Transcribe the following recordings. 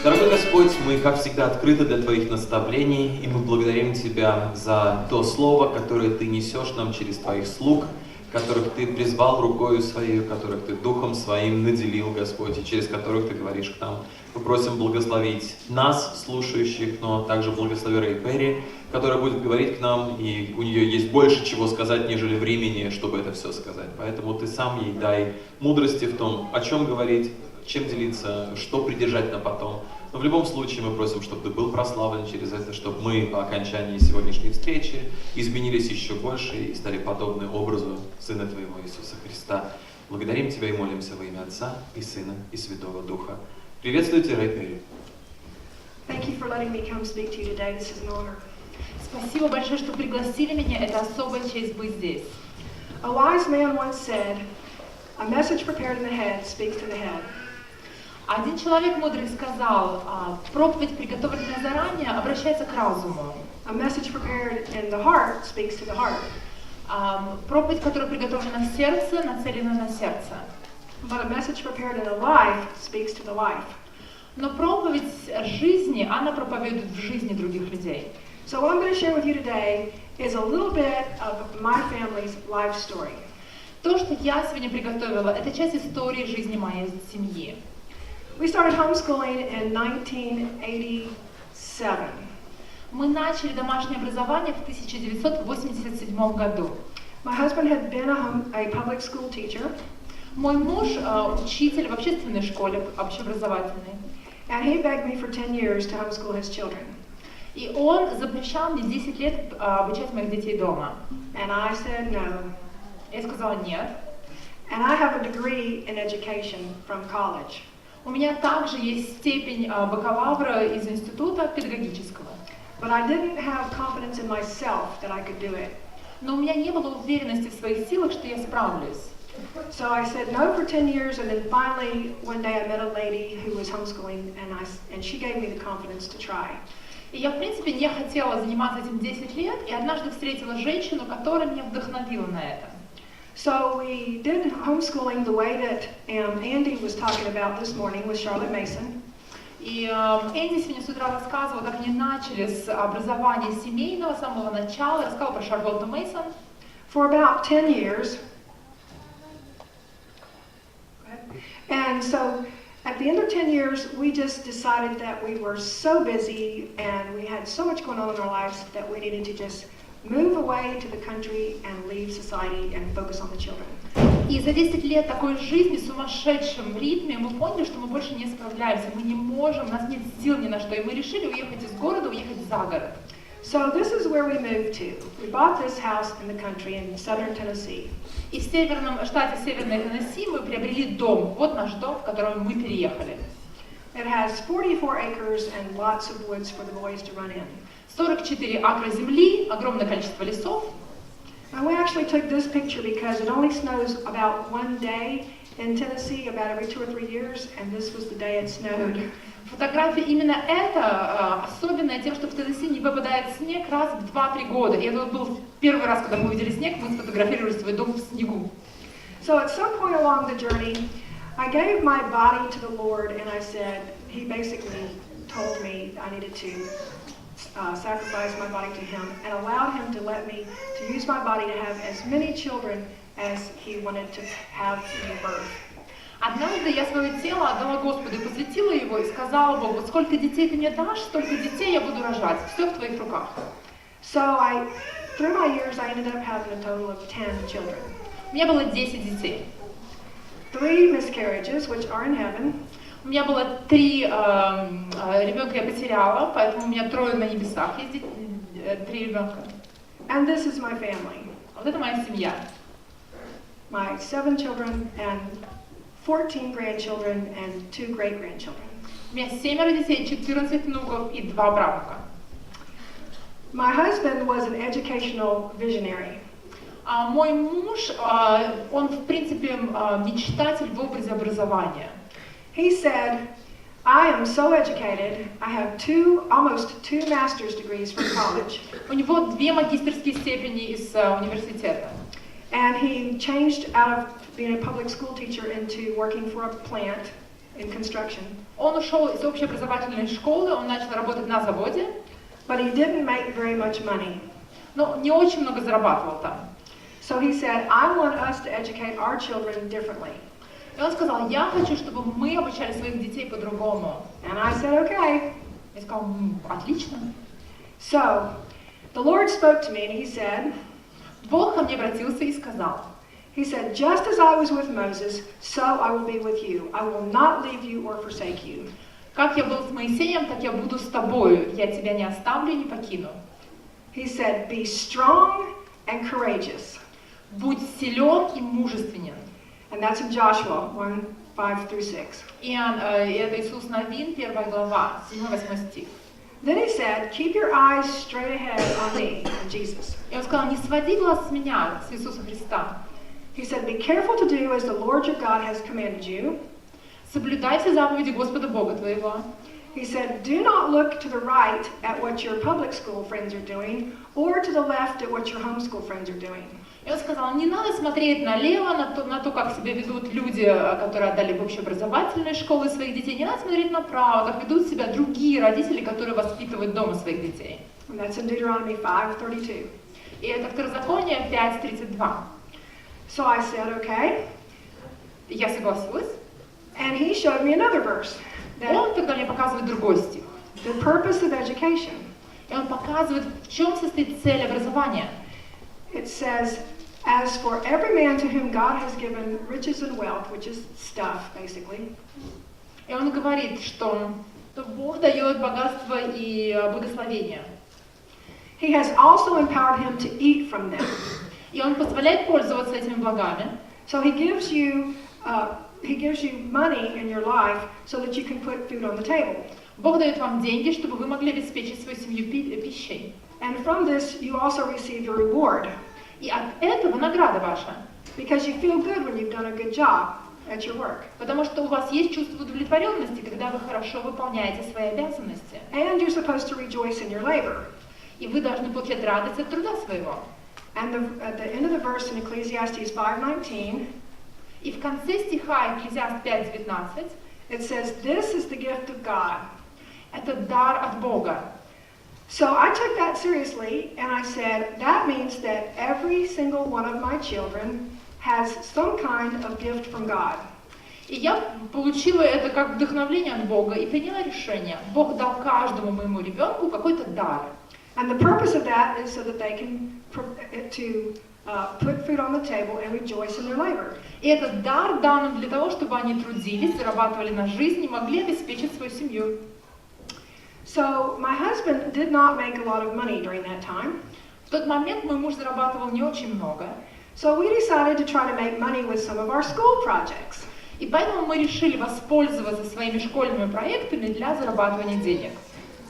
Дорогой Господь, мы, как всегда, открыты для Твоих наставлений, и мы благодарим Тебя за то слово, которое Ты несешь нам через Твоих слуг, которых Ты призвал рукою Своей, которых Ты Духом Своим наделил, Господь, и через которых Ты говоришь к нам. Мы просим благословить нас, слушающих, но также благослови Перри, которая будет говорить к нам, и у нее есть больше чего сказать, нежели времени, чтобы это все сказать. Поэтому Ты сам ей дай мудрости в том, о чем говорить, чем делиться, что придержать на потом. Но в любом случае мы просим, чтобы Ты был прославлен через это, чтобы мы по окончании сегодняшней встречи изменились еще больше и стали подобны образу Сына Твоего Иисуса Христа. Благодарим Тебя и молимся во имя Отца и Сына и Святого Духа. Приветствую Тебя, Перри. Спасибо большое, что пригласили меня. Это особая честь быть здесь. A wise man once said, "A message prepared in the head speaks to the head." Один человек мудрый сказал, проповедь, приготовленная заранее, обращается к разуму. A message prepared in the heart speaks to the heart. Проповедь, которая приготовлена в сердце, нацелена на сердце. But a message prepared in the life speaks to the life. Но проповедь жизни, она проповедует в жизни других людей. So what I'm going to share with you today is a little bit of my family's life story. То, что я сегодня приготовила, это часть истории жизни моей семьи. We started homeschooling in 1987. Мы начали домашнее образование в 1987 году. My husband had been a public school teacher. Мой муж учитель в общественной школе, общеобразовательной. And he begged me for 10 years to homeschool his children. И он запрещал мне 10 лет обучать моих детей дома. And I said no. Я сказала нет. And I have a degree in education from college. У меня также есть степень бакалавра из института педагогического. But I didn't have confidence in myself that I could do it. Но у меня не было уверенности в своих силах, что я справлюсь. So I said no for 10 years, and then finally one day I met a lady who was homeschooling, and she gave me the confidence to try. И я, в принципе, не хотела заниматься этим 10 лет, и однажды встретила женщину, которая меня вдохновила на это. So we did homeschooling the way that Andy was talking about this morning with Charlotte Mason. И Энди сегодня с утра рассказывала, как они начали с образования семейного, с самого начала, рассказала про Шарлотту Мейсон. For about 10 years. And so at the end of 10 years, we just decided that we were so busy and we had so much going on in our lives that we needed to just move away to the country and leave society and focus on the children. И за 10 лет такой жизни в сумасшедшем ритме мы поняли, что мы больше не справляемся, мы не можем, у нас нет сил ни на что, и мы решили уехать из города, уехать за город. So this is where we moved to. We bought this house in the country in southern Tennessee. И в северном штате Северной Теннесси мы приобрели дом. Вот наш дом, в который мы переехали. It has 44 acres and lots of woods for the boys to run in. 44 акра земли, огромное количество лесов. And we actually took this picture because it only snows about one day in Tennessee, about every 2 or 3 years, and this was the day it snowed. Фотография именно эта особенная тем, что в Теннесси не выпадает снег раз в 2-3 года. И это был первый раз, когда мы увидели снег, мы сфотографировали свой дом в снегу. So at some point along the journey, I gave my body to the Lord, and I said, He basically told me I needed to sacrifice my body to Him, and allowed Him to let me to use my body to have as many children as He wanted to have me birth. Однажды я свое тело отдала Господу и посвятила его, и сказала Богу, сколько детей ты мне дашь, столько детей я буду рожать. Все в твоих руках. So through my years, I ended up having a total of 10 children. У меня было 10 детей. 3 miscarriages, which are in heaven. У меня было 3 ребенка я потеряла, поэтому у меня 3 на небесах есть 3 ребенка. And this is my family. Вот это моя семья. My 7 children and 14 grandchildren and 2 great-grandchildren. У меня 7 детей, 14 внуков и 2 правнука. My husband was an educational visionary. Мой муж, он в принципе мечтатель в образе образования. He said, I am so educated, I have almost 2 master's degrees from college. У него 2 магистерские степени из университета. And he changed out of being a public school teacher into working for a plant in construction. Он ушел из общеобразовательной школы, он начал работать на заводе, but he didn't make very much money. но не очень много зарабатывал там. So he said, I want us to educate our children differently. И он сказал, я хочу, чтобы мы обучали своих детей по-другому. And I said, okay. Я сказал, отлично. So the Lord spoke to me and he said, Бог ко мне обратился и сказал, he said, just as I was with Moses, so I will be with you. I will not leave you or forsake you. как я был с Моисеем, так я буду с тобою. Я тебя не оставлю и не покину. He said, be strong and courageous. Будь силен и мужественен. And that's in Joshua 1:5-6. И это Иисус Новин, 1 глава, 7-8 стих. Then he said, keep your eyes straight ahead on me, on Jesus. И он сказал, не своди глаз с меня, с Иисуса Христа. He said, be careful to do as the Lord your God has commanded you. Соблюдай все заповеди Господа Бога твоего. He said, do not look to the right at what your public school friends are doing, or to the left at what your homeschool friends are doing. И он сказал, не надо смотреть налево, на то, как себя ведут люди, которые отдали в общеобразовательные школы своих детей. Не надо смотреть направо, как ведут себя другие родители, которые воспитывают дома своих детей. And that's in Deuteronomy 5:32. И это Второзаконие 5:32. So I said, okay. Я согласилась. And he showed me another verse. Он тогда мне показывает другой стих. The purpose of education. И он показывает, в чем состоит цель образования. It says, as for every man to whom God has given riches and wealth, which is stuff, basically. И он говорит, что Бог дает богатство и благословение. He has also empowered him to eat from them. И он позволяет пользоваться этими благами. So he gives you money in your life so that you can put food on the table. Бог дает вам деньги, чтобы вы могли обеспечить свою семью пищей. And from this, you also receive your reward. И от этого награда ваша. Because you feel good when you've done a good job at your work. Потому что у вас есть чувство удовлетворенности, когда вы хорошо выполняете свои обязанности. And you're supposed to rejoice in your labor. И вы должны получать радость от труда своего. And at the end of the verse in Ecclesiastes 5:19, и в конце стиха Екклезиаст 5:19 it says, "This is the gift of God." Это дар от Бога. So I took that seriously, and I said, that means that every single one of my children has some kind of gift from God. И я получила это как вдохновление от Бога и приняла решение. Бог дал каждому моему ребенку какой-то дар. And the purpose of that is so that they can put food on the table and rejoice in their labor. И этот дар дан им для того, чтобы они трудились, зарабатывали на жизнь и могли обеспечить свою семью. So my husband did not make a lot of money during that time. В тот момент мой муж зарабатывал не очень много. So we decided to try to make money with some of our school projects. И поэтому мы решили воспользоваться своими школьными проектами для зарабатывания денег.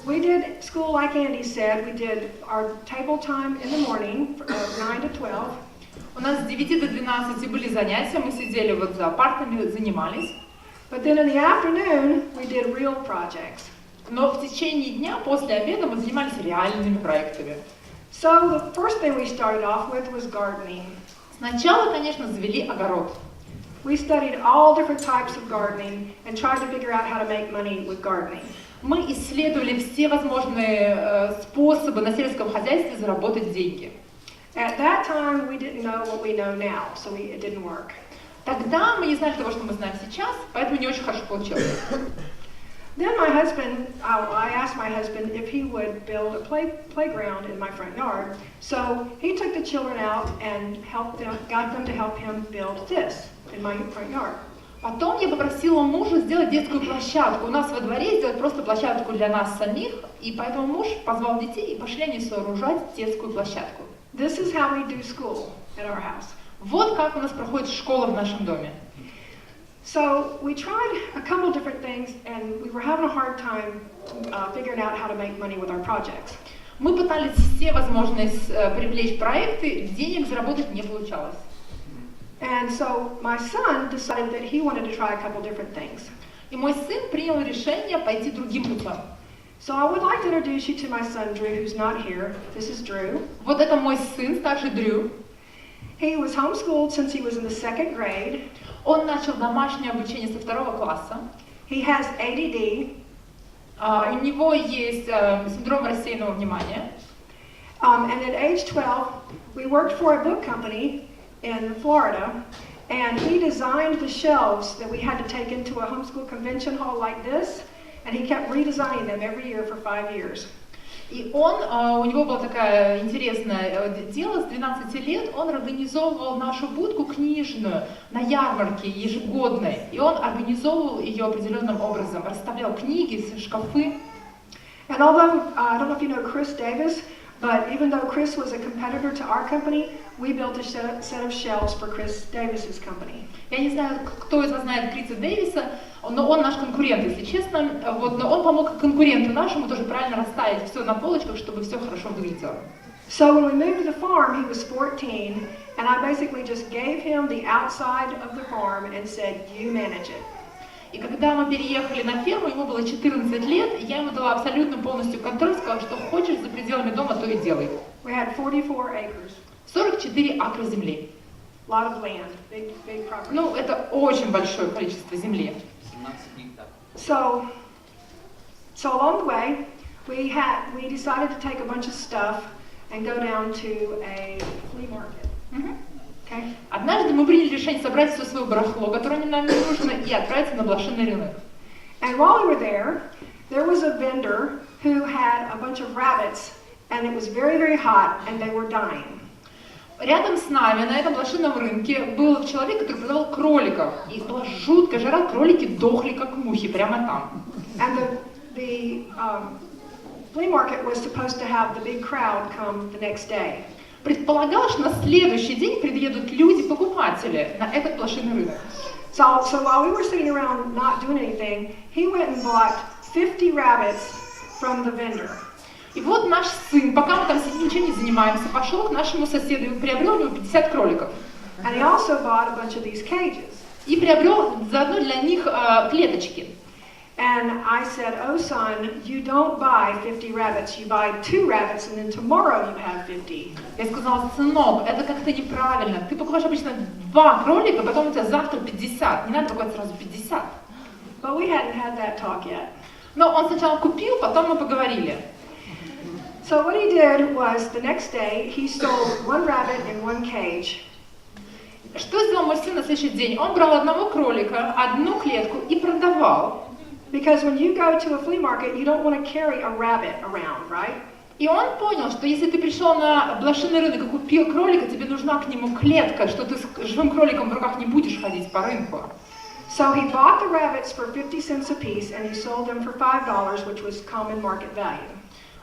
We did school like Andy said. We did our table time in the morning from 9 to 12. У нас с 9 до 12 были занятия, мы сидели вот за партами, занимались. But then in the afternoon, we did real projects. Но в течение дня, после обеда, мы занимались реальными проектами. So the first thing we started off with was gardening. Сначала, конечно, завели огород. We studied all different types of gardening and tried to figure out how to make money with gardening. Мы исследовали все возможные способы на сельском хозяйстве заработать деньги. At that time, we didn't know what we know now, so it didn't work. Тогда мы не знали того, что мы знаем сейчас, поэтому не очень хорошо получилось. Then I asked my husband if he would build a playground in my front yard. So he took the children out and got them to help him build this in my front yard. Потом я попросила мужа сделать детскую площадку. У нас во дворе сделать просто площадку для нас самих, и поэтому муж позвал детей, и пошли они сооружать детскую площадку. This is how we do school at our house. Вот как у нас проходит школа в нашем доме. So we tried a couple different things, and we were having a hard time figuring out how to make money with our projects. Мы пытались все возможные привлечь проекты, денег заработать не получалось. And so my son decided that he wanted to try a couple different things. И мой сын принял решение пойти другим путем. So I would like to introduce you to my son Drew, who's not here. This is Drew. Вот это мой сын, старший Дрю. He was homeschooled since he was in the 2nd grade. Он начал домашнее обучение со 2 класса. He has ADD. У него есть синдром рассеянного внимания. And at age 12, we worked for a book company in Florida, and he designed the shelves that we had to take into a homeschool convention hall like this, and he kept redesigning them every year for 5 years. И у него было такое интересное дело, с 12 лет он организовывал нашу будку книжную на ярмарке ежегодной, и он организовывал ее определенным образом, расставлял книги, шкафы. And although, I don't know if you know Chris Davis, but even though Chris was a competitor to our company, we built a set of shelves for Chris Davis's company. Я не знаю, кто из вас знает Криса Дэвиса, но он наш конкурент, если честно. Но он помог конкуренту нашему тоже правильно расставить все на полочках, чтобы все хорошо выглядело. So when we moved to the farm, he was 14, and I basically just gave him the outside of the farm and said, "You manage it." И когда мы переехали на ферму, ему было 14 лет, и я ему дала абсолютно полностью контроль, сказала, что хочешь за пределами дома, то и делай. We had 44 acres. 44 акра земли. A lot of land, big property. Ну, это очень большое количество земли. So along the way, we decided to take a bunch of stuff and go down to a flea market. Okay? Однажды мы приняли решение собрать все свое барахло, которое нам не нужно, и отправиться на блошиный рынок. And while we were there was a vendor who had a bunch of rabbits, and it was very, very hot, and they were dying. Рядом с нами на этом блошином рынке был человек, который продавал кроликов. И была жуткая жара, кролики дохли как мухи прямо там. And the flea market was supposed to have the big crowd come the next day. Предполагалось, что на следующий день приедут люди-покупатели на этот блошиный рынок. So while we were sitting around not doing anything, he went and bought 50 rabbits from the vendor. И вот наш сын, пока мы там сидим, ничем не занимаемся, пошел к нашему соседу и приобрел у него 50 кроликов. And he also bought a bunch of these cages. И приобрел заодно для них клеточки. And I said, "Oh son, you don't buy 50 rabbits, you buy 2 rabbits and then tomorrow you have 50. Я сказала, сынок, это как-то неправильно. Ты покупаешь обычно 2 кролика, потом у тебя завтра 50. Не надо покупать сразу 50. But we hadn't had that talk yet. Но он сначала купил, потом мы поговорили. So what he did was the next day he sold 1 rabbit in 1 cage. Что сделал мой сын на следующий день? Он брал одного кролика, одну клетку и продавал. Because when you go to a flea market, you don't want to carry a rabbit around, right? И он понял, что если ты пришел на блошиный рынок и купил кролика, тебе нужна к нему клетка, что ты с живым кроликом в руках не будешь ходить по рынку. So he bought the rabbits for 50 cents a piece and he sold them for $5, which was common market value.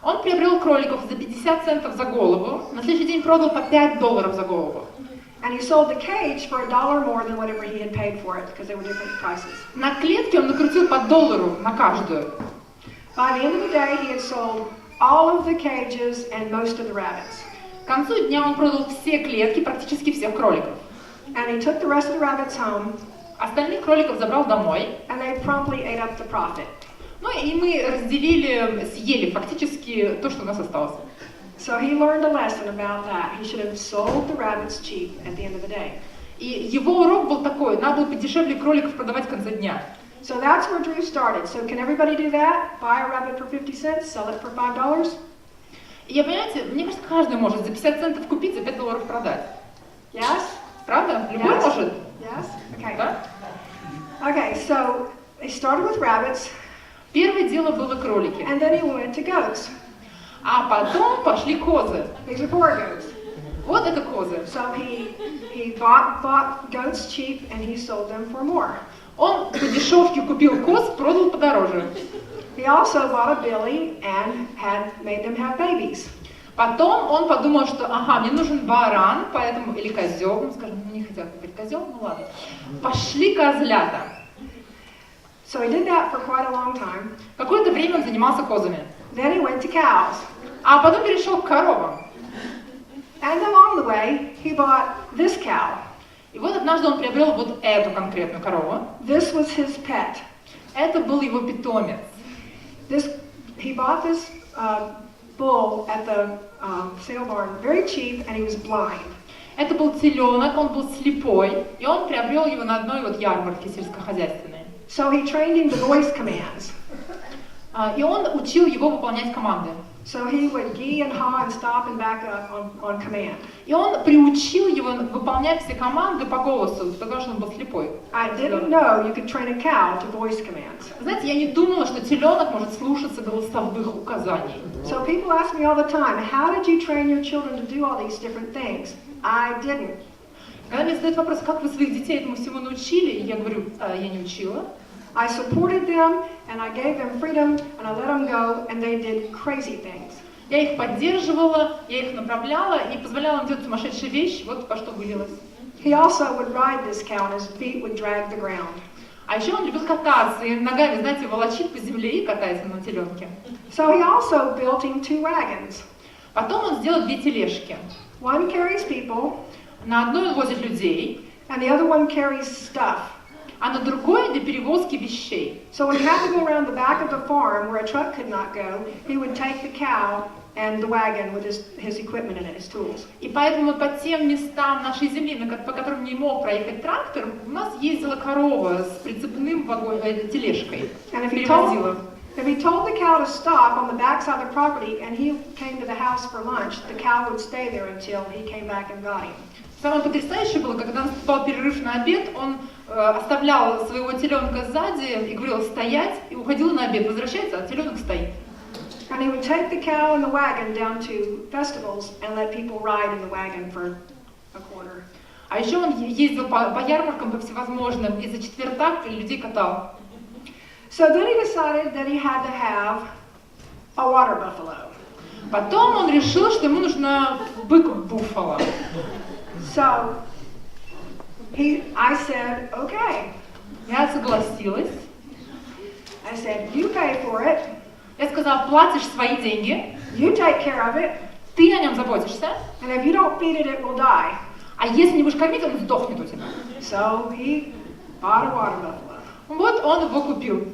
Он приобрел кроликов за 50 центов за голову, на следующий день продал по $5 за голову. And he sold the cage for $1 more than whatever he had paid for it, because they were different prices. На клетке он накрутил по $1 на каждую. By the end of the day, he had sold all of the cages and most of the rabbits. К концу дня он продал все клетки, практически всех кроликов. And he took the rest of the rabbits home. Остальных кроликов забрал домой. And they promptly ate up the profit. Ну и мы разделили, съели фактически то, что у нас осталось. So he learned a lesson about that. He should have sold the rabbits cheap at the end of the day. И его урок был такой: надо было подешевле кроликов продавать в конце дня. So that's where Drew started. So can everybody do that? Buy a rabbit for 50 cents, sell it for $5? И я, понимаете, мне кажется, каждый может за 50 центов купить, за $5 продать. Yes? Правда? Любой Yes. может. Yes? Okay. Да? Okay, so they started with rabbits. Первое дело было кролики. And then he went to goats. А потом пошли козы. These are poor goats. Вот это козы. So he bought goats cheap and he sold them for more. Он по дешевке купил коз, продал подороже. He also bought a billy and had made them have babies. Потом он подумал, что ага, мне нужен баран, поэтому, или козел, ну скажем, не хотят говорить козел, ну ладно. Пошли козлята. So he did that for quite a long time. Какое-то время он занимался козами. Then he went to cows. А потом перешел к коровам. And along the way, he bought this cow. И вот однажды он приобрел вот эту конкретную корову. This was his pet. Это был его питомец. He bought this bull at the sale barn very cheap, and he was blind. Это был теленок, он был слепой, и он приобрел его на одной вот ярмарке сельскохозяйственной. So he trained him to voice commands. И он учил его выполнять команды. So he would gee and haw and stop and back up on command. И он приучил его выполнять все команды по голосу, потому что он был слепой. I didn't know you could train a cow to voice commands. Знаете, я не думала, что теленок может слушаться голосовых указаний. So people ask me all the time, how did you train your children to do all these different things? I didn't. Когда мне задают вопрос, как вы своих детей этому всему научили, я говорю, я не учила. I supported them, and I gave them freedom, and I let them go, and they did crazy things. Я их поддерживала, я их направляла и позволяла им делать сумасшедшие вещи, вот во что вылилось. He also would ride this cow, and his feet would drag the ground. А еще он любил кататься, и ногами, знаете, волочит по земле и катается на теленке. So he also built him 2 wagons. Потом он сделал 2 тележки. One carries people, На одной он возит людей, and the other one carries stuff. а на другой для перевозки вещей. So when he had to go around the back of the farm where a truck could not go, he would take the cow and the wagon with his equipment in it, his tools. И поэтому по тем местам нашей земли, по которым не мог проехать трактор, у нас ездила корова с прицепным тележкой. And if he told the cow to stop on the back side of the property and he came to the house for lunch, the cow would stay there until he came back and got him. Самое потрясающее было, когда наступал перерыв на обед, он оставлял своего теленка сзади и говорил стоять, и уходил на обед, возвращается, а теленок стоит. And he would take the cow and the wagon down to festivals and let people ride in the wagon for a quarter. А еще он ездил по ярмаркам, по всевозможным, и за четвертак людей катал. So then he decided that he had to have a water buffalo. Потом он решил, что ему нужно бык-буффало. So I said, okay. Я согласилась. I said, you pay for it. Я сказала, платишь свои деньги, You take care of it. ты о нем заботишься, And if you don't feed it, it will die. а если не будешь кормить, он сдохнет у тебя. So he bought a water buffalo. Вот он его купил.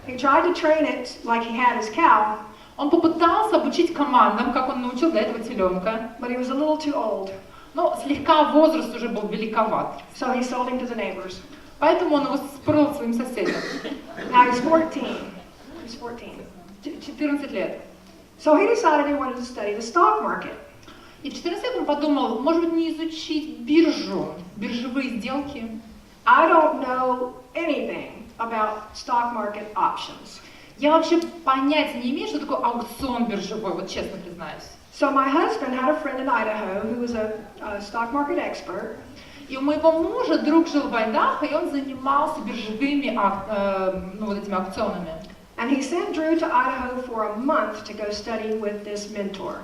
He tried to train it like he had his cow, Он попытался обучить командам, как он научил до этого теленка. but he was a little too old. Но слегка возраст уже был великоват. So he sold him to the neighbors. Поэтому он его продал своим соседям. Now he's 14. He's 14. 14 лет. So he decided he wanted to study the stock market. И в 14 лет он подумал, может быть, не изучить биржу, биржевые сделки. I don't know anything about stock market options. Я вообще понятия не имею, что такое аукцион биржевой, вот честно признаюсь. So my husband had a friend in Idaho who was a stock market expert. И у моего мужа друг жил в Айдахо, и он занимался биржевыми вот этими аукционами. And he sent Drew to Idaho for a month to go study with this mentor.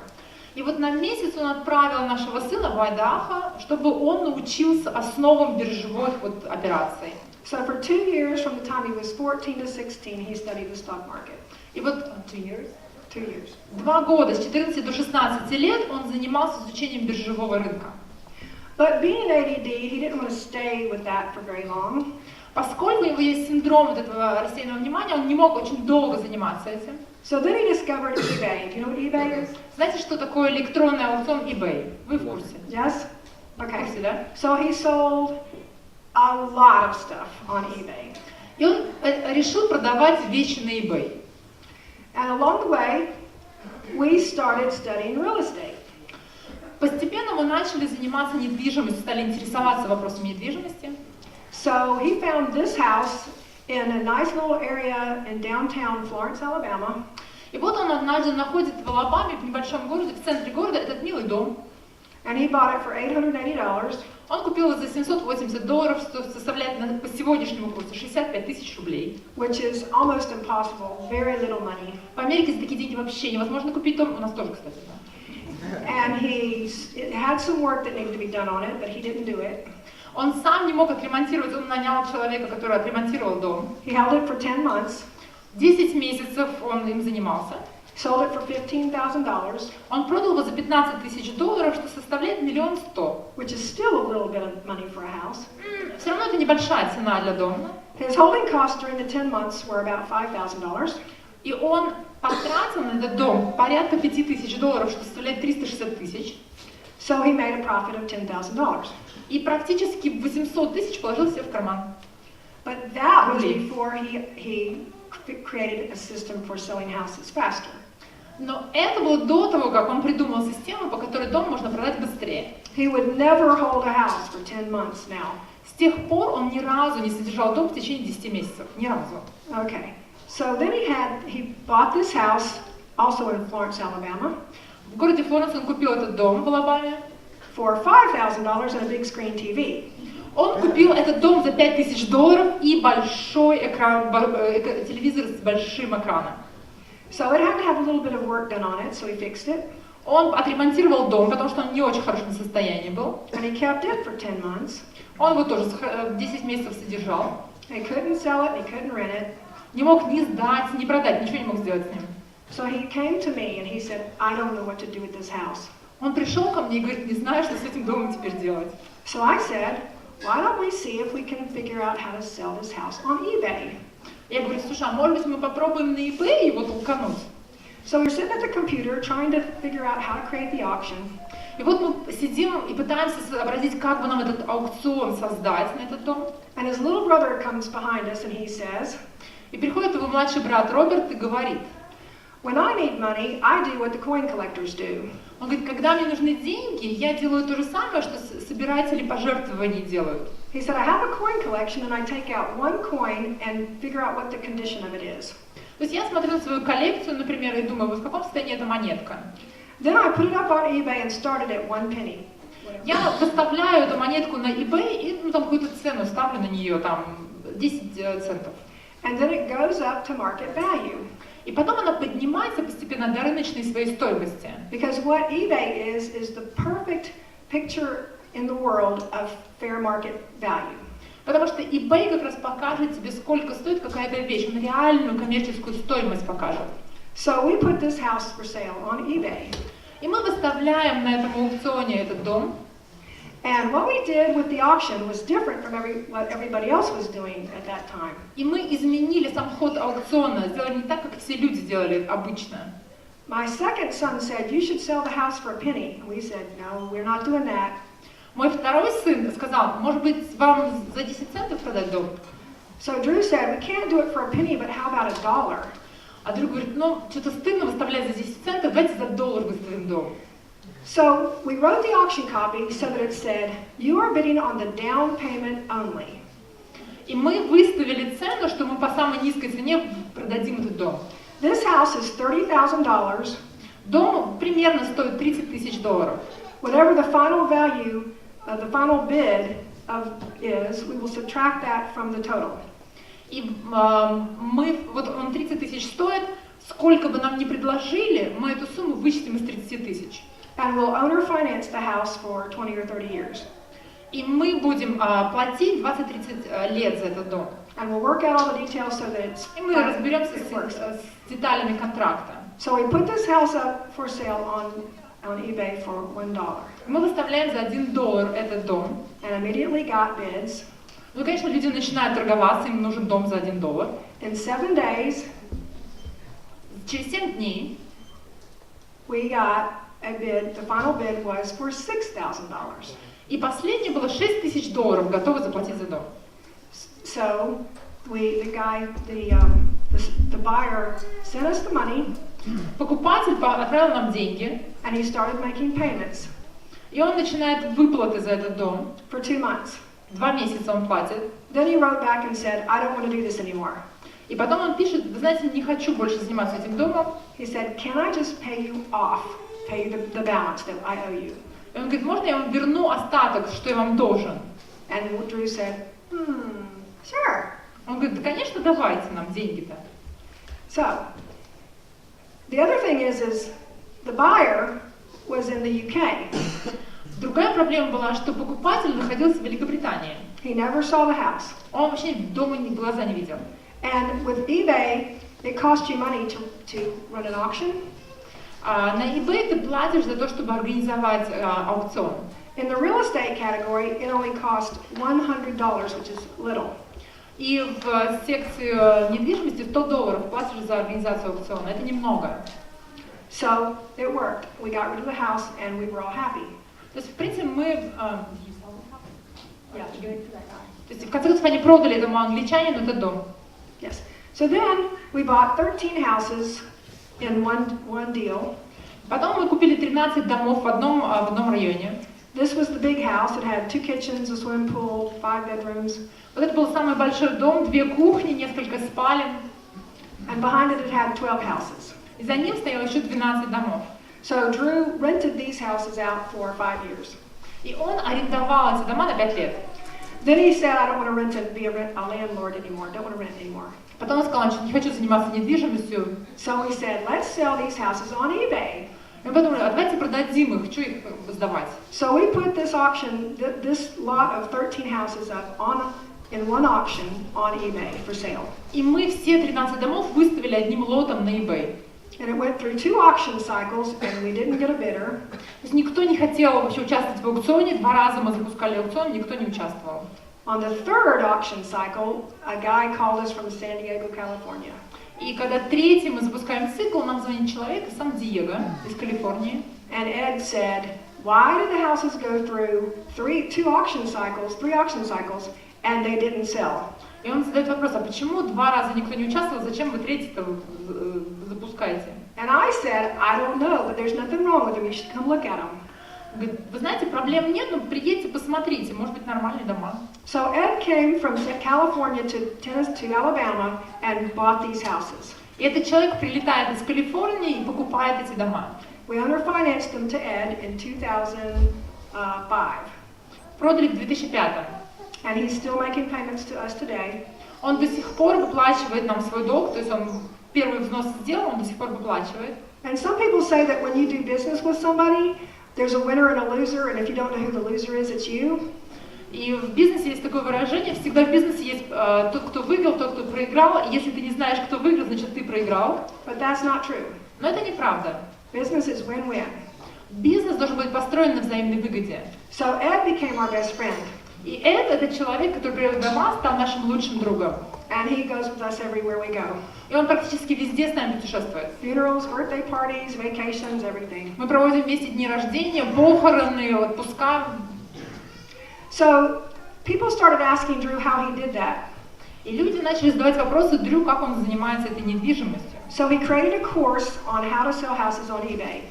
И вот на месяц он отправил нашего сына в Айдахо, чтобы он научился основам биржевых вот операций. So for 2 years, from the time he was 14 to 16, he studied the stock market. И вот 2 years? 2 years. 2 года, с 14 до 16 лет он занимался изучением биржевого рынка. But being ADD, he didn't want to stay with that for very long. Поскольку у него есть синдром вот этого рассеянного внимания, он не мог очень долго заниматься этим. So then he discovered eBay. Do you know what eBay is? Знаете, что такое электронный аукцион eBay? Вы в курсе? Yes? В Okay. курсе, да? So he sold a lot of stuff on eBay. И он решил продавать вещи на eBay. And along the way, we started studying real estate. Постепенно мы начали заниматься недвижимостью, стали интересоваться вопросами недвижимости. So he found this house in a nice little area in downtown Florence, Alabama. И вот он однажды находит в Алабаме, в небольшом городе, в центре города, этот милый дом. And he bought it for $880. Он купил его за $780, что составляет по сегодняшнему курсу 65 тысяч рублей. Which is almost impossible, very little money. В Америке за такие деньги вообще невозможно купить дом, у нас тоже, кстати, да. And he had some work that needed to be done on it, but he didn't do it. Он сам не мог отремонтировать, он нанял человека, который отремонтировал дом. He held it for 10 months. 10 месяцев он им занимался. Sold it for $15,000, Он продал его за $15 тысяч, что составляет $1 100 000. which is still a little bit of money for a house. Все равно это небольшая цена для дома. His holding costs during the 10 months were about $5,000. И он потратил на этот дом порядка $5 тысяч, что составляет 360 тысяч. So he made a profit of $10,000. И практически 800 тысяч положил себе в карман. But that was рублей. before he created a system for selling houses faster. Но это было до того, как он придумал систему, по которой дом можно продать быстрее. He would never hold a house for 10 months now. С тех пор он ни разу не содержал дом в течение 10 месяцев. Ни разу. Okay. So then he bought this house, also in Florence, Alabama, В городе Флоренс он купил этот дом в Алабаме. for $5,000 and a big screen TV. Он купил этот дом за $5000 и большой экран, телевизор с большим экраном. So it had to have a little bit of work done on it, so he fixed it. Он отремонтировал дом, потому что он не очень хорошем состоянии был. And he kept it for 10 months. Он его тоже 10 месяцев содержал. He couldn't sell it, he couldn't rent it. Не мог ни сдать, ни продать, ничего не мог сделать с ним. So he came to me and he said, I don't know what to do with this house. Он пришел ко мне и говорит, не знаю, что с этим домом теперь делать. So I said, why don't we see if we can figure out how to sell this house on eBay? Я говорю, слушай, а может быть мы попробуем на eBay его толкануть? So we're sitting at the computer trying to figure out how to create the auction. И вот мы сидим и пытаемся сообразить, как бы нам этот аукцион создать на этот дом. And his little brother comes behind us and he says, И приходит его младший брат Роберт и говорит, when I need money, I do what the coin collectors do. он говорит, когда мне нужны деньги, я делаю то же самое, что собиратели пожертвований делают. He said, I have a coin collection and I take out one coin and figure out what the condition of it is. То есть я смотрю на свою коллекцию, например, и думаю, вот в каком состоянии эта монетка. Then I put it up on eBay and started at 1 penny. Я выставляю эту монетку на eBay и там какую-то цену ставлю на нее, там 10 центов. And then it goes up to market value. И потом она поднимается постепенно до рыночной своей стоимости. Because what eBay is the perfect picture in the world of fair market value. Потому что eBay как раз покажет тебе, сколько стоит какая-то вещь, он реальную коммерческую стоимость покажет. So we put this house for sale on eBay. И мы выставляем на этом аукционе этот дом. And what we did with the auction was different from what everybody else was doing at that time. И мы изменили сам ход аукциона, сделали не так, как все люди делали обычно. My second son said, you should sell the house for a penny. And we said, no, we're not doing that. Мой второй сын сказал, может быть, вам за 10 центов продать дом? So Drew said, we can't do it for a penny, but how about $1? А друг говорит, ну, что-то стыдно выставлять за 10 центов, давайте за $1 выставим дом. So we wrote the auction copy so that it said, you are bidding on the down payment only. И мы выставили цену, что мы по самой низкой цене продадим этот дом. This house is $30,000. Дом примерно стоит $30 000. Whatever the final value, the final bid is, we will subtract that from the total. И мы, вот он 30 000 стоит, сколько бы нам ни предложили, мы эту сумму вычтем из 30 000. And we'll owner finance the house for 20 or 30 years. И мы будем платить 20-30 лет за этот дом. And we'll work out all the details so that it's И мы разберемся it works. с деталями контракта. So we put this house up for sale on eBay for $1. Мы выставляем за $1 этот дом. And immediately got bids. Ну, конечно, люди начинают торговаться, им нужен дом за $1. In 7 days, Через 7 дней we got a bid. The final bid was for $6,000. и последнее было $6000 готовы заплатить за дом. So the buyer sent us the money. Покупатель отправил нам деньги, And he started making payments и он начинает выплаты за этот дом. for 2 months. 2 месяца он платит. Then he wrote back and said, I don't want to do this anymore. И потом он пишет, вы знаете, не хочу больше заниматься этим домом. He said, can I just pay you off, pay you the balance that I owe you? И он говорит, можно я вам верну остаток, что я вам должен? And Drew said, sure. Он говорит, да, конечно, давайте нам деньги-то. So, the other thing is the buyer was in the UK. Другая проблема была, что покупатель находился в Великобритании. He never saw the house. Он вообще дома глаза не видел. And with eBay, it costs you money to run an auction. На eBay ты платишь за то, чтобы организовать аукцион. In the real estate category, it only cost $100, which is little. И в секцию недвижимости $100 платишь за организацию аукциона. Это немного. So it worked. We got rid of the house and we were all happy. То есть, в принципе, мы... Yeah, to give it to that guy. То есть, в конце концов, они продали этому англичанину этот дом. Yes. So then we bought 13 houses in one deal. Потом мы купили 13 домов в одном районе. This was the big house. It had 2 kitchens, a swimming pool, 5 bedrooms. Вот это был самый большой дом, 2 кухни, несколько спален. And behind it had 12 houses. И за ним стояло еще 12 домов. So Drew rented these houses out for 5 years. И он арендовал эти дома на 5 лет. Then he said, I don't want to rent and be a landlord anymore. Don't want to rent anymore. Потом он сказал, что не хочу заниматься недвижимостью. So we said, let's sell these houses on eBay. И мы подумали, а давайте продадим их, что их сдавать. So we put this auction, this lot of 13 houses up in one auction on eBay for sale. И мы все 13 домов выставили одним лотом на eBay. And it went through 2 auction cycles, and we didn't get a bidder. То есть никто не хотел вообще участвовать в аукционе, 2 раза мы запускали аукцион, никто не участвовал. On the 3rd auction cycle, a guy called us from San Diego, California. И когда 3-й мы запускаем цикл, нам звонит человек из Сан-Диего, из Калифорнии. And Ed said, why did the houses go through 3 auction cycles, and they didn't sell? И он задает вопрос, а почему 2 раза никто не участвовал, зачем вы 3-й-то запускаете? And I said, I don't know, but there's nothing wrong with them. You should come look at them. Говорит, вы знаете, проблем нет, но приедьте, посмотрите, может быть, нормальные дома. So Ed came from California to Alabama and bought these houses. И этот человек прилетает из Калифорнии и покупает эти дома. We underfinanced them to Ed in 2005. Продали в 2005. And he's still making payments to us today. Он до сих пор выплачивает нам свой долг, то есть он первый взнос сделал, он до сих пор выплачивает. And some people say that when you do business with somebody, there's a winner and a loser, and if you don't know who the loser is, it's you. И в бизнесе есть такое выражение, всегда в бизнесе есть тот, кто выиграл, тот, кто проиграл. И если ты не знаешь, кто выиграл, значит ты проиграл. But that's not true. Но это неправда. Business is win-win. Бизнес должен быть построен на взаимной выгоде. So Ed became our best friend. И этот человек, который привел дома, стал нашим лучшим другом. And he goes with us everywhere we go. И он практически везде с нами путешествует. Funerals, birthday parties, vacations, everything. Мы проводим вместе дни рождения, похороны, отпуска. So people started asking Drew how he did that. И люди начали задавать вопросы Дрю, как он занимается этой недвижимостью. So he created a course on how to sell houses on eBay.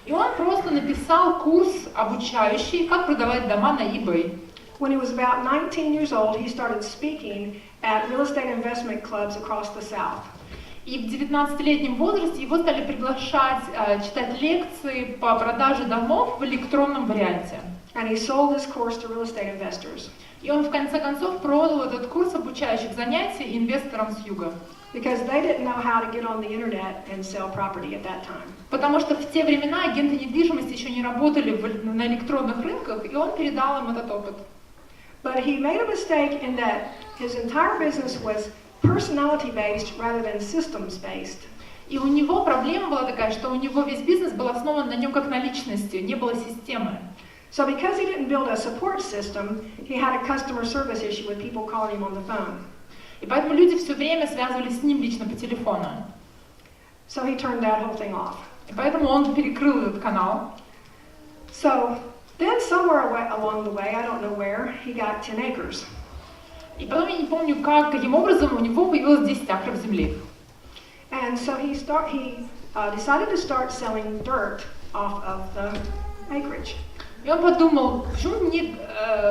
И он просто написал курс обучающий, как продавать дома на eBay. When he was about 19 years old, he started speaking at real estate investment clubs across the South. И в 19-летнем возрасте его стали приглашать читать лекции по продаже домов в электронном варианте. And he sold this course to real estate investors. И он в конце концов продал этот курс обучающих занятий инвесторам с юга. Because they didn't know how to get on the internet and sell property at that time. Потому что в те времена агенты недвижимости еще не работали на электронных рынках, и он передал им этот опыт. But he made a mistake in that his entire business was personality-based rather than systems-based. И у него проблема была такая, что у него весь бизнес был основан на нем как на личности, не было системы. So because he didn't build a support system, he had a customer service issue with people calling him on the phone. И поэтому люди все время связывались с ним лично по телефону. So he turned that whole thing off. И поэтому он перекрыл этот канал. So then somewhere along the way, I don't know where, he got 10 acres. И потом я не помню, каким образом у него появилось 10 акров земли. And so he decided to start selling dirt off of the acreage. И он подумал, почему мне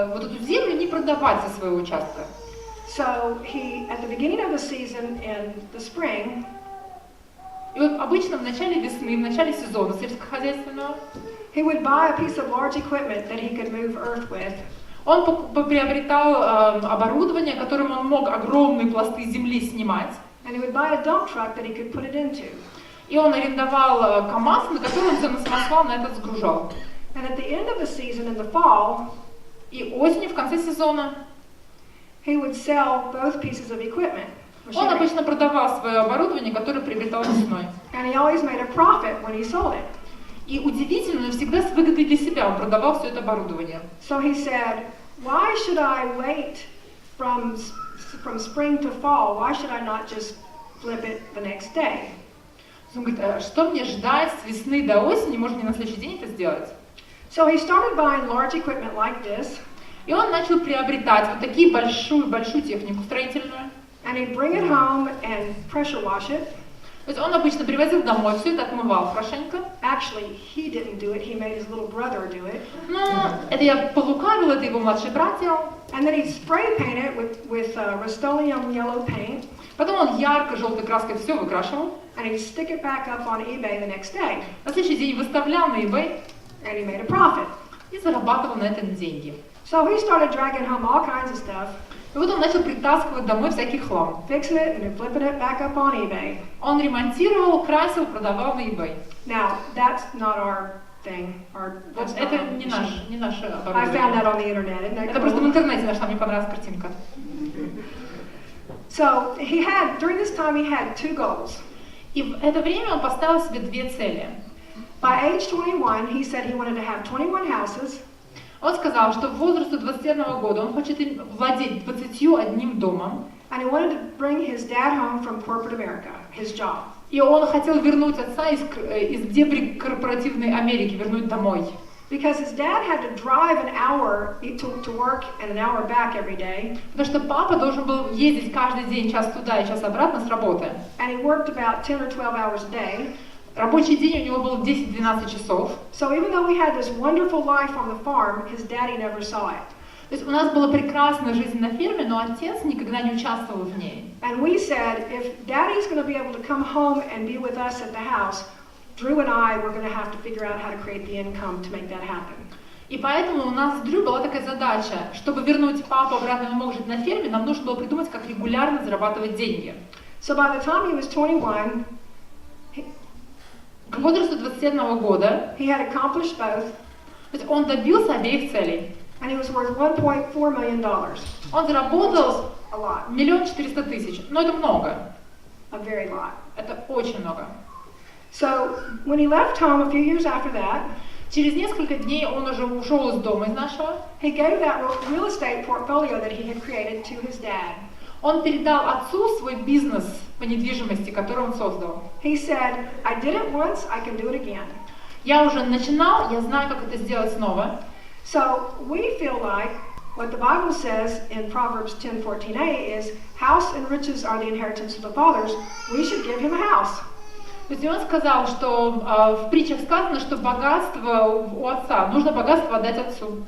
вот эту землю не продавать со своего участка? So he, at the beginning of the season in the spring, И вот обычно в начале весны, в начале сезона сельскохозяйственного, he would buy a piece of large equipment that he could move earth with. он приобретал оборудование, которым он мог огромные пласты земли снимать. And he would buy a dump truck that he could put it into. И он арендовал КАМАЗ, на который он все на самосвал на этот сгружал. And at the end of the season in the fall, И осенью, в конце сезона, he would sell both pieces of equipment. он обычно продавал свое оборудование, которое приобретал весной. And he always made a profit when he sold it. И удивительно, но всегда с выгодой для себя он продавал все это оборудование. So he said, why should I wait from spring to fall? Why should I not just flip it the next day? Он говорит, а что мне ждать с весны до осени, может мне на следующий день это сделать? So he started buying large equipment like this. И он начал приобретать вот такие большую технику строительную. And he'd bring it home and pressure wash it. То есть он обычно привозил домой, все это отмывал хорошенько. Actually, he didn't do it. He made his little brother do it. Но это я полукавила, это его младший брат делал. And then he'd spray paint it with Rust-Oleum yellow paint. Потом он ярко-желтой краской все выкрашивал. And he'd stick it back up on eBay the next day. На следующий день выставлял на eBay. And he made a profit. И зарабатывал на этом деньги. So he started dragging home all kinds of stuff. И вот он начал притаскивать домой всякий хлам. Fixing it and flipping it back up on eBay. Он ремонтировал, красил, продавал на eBay. Now, that's not our thing. Вот это не наше I found that on the internet. Isn't that Это просто в cool? интернете нашла, мне понравилась картинка. So during this time he had two goals. И в это время он поставил себе две цели. By age 21, he said he wanted to have 21 houses. Он сказал, что в возрасте 21 года он хочет владеть 21 домом. And he wanted to bring his dad home from corporate America, his job. И он хотел вернуть отца из дебри корпоративной Америки, вернуть домой. Because his dad had to drive an hour to work and an hour back every day. Потому что папа должен был ездить каждый день час туда и час обратно с работы. And he worked about 10 or 12 hours a day. Рабочий день у него был 10-12 часов. So even though we had this wonderful life on the farm, his daddy never saw it. То есть у нас была прекрасная жизнь на ферме, но отец никогда не участвовал в ней. And we said, if daddy's going to be able to come home and be with us at the house, Drew and I were going to have to figure out how to create the income to make that happen. И поэтому у нас с Дрю была такая задача, чтобы вернуть папу обратно, он мог жить на ферме, нам нужно было придумать, как регулярно зарабатывать деньги. So by the time he was 21, К возрасту 21 года he had accomplished both, то есть он добился обеих целей. and he was worth $1.4 million. Он заработал A lot, 1 400 000, но это много, a very lot. это очень много. So when he left home a few years after that, Через несколько дней он уже ушел из дома, из нашего. he gave that real estate portfolio that he had created to his dad. Он передал отцу свой бизнес по недвижимости, который он создал. He said, I did it once, I can do it again. Я уже начинал, я знаю, как это сделать снова. So we feel like what the Bible says in Proverbs 10:14a is, house and riches are the inheritance of the fathers. We should give him a house. То есть он сказал, что в притчах сказано, что богатство у отца, нужно богатство отдать отцу.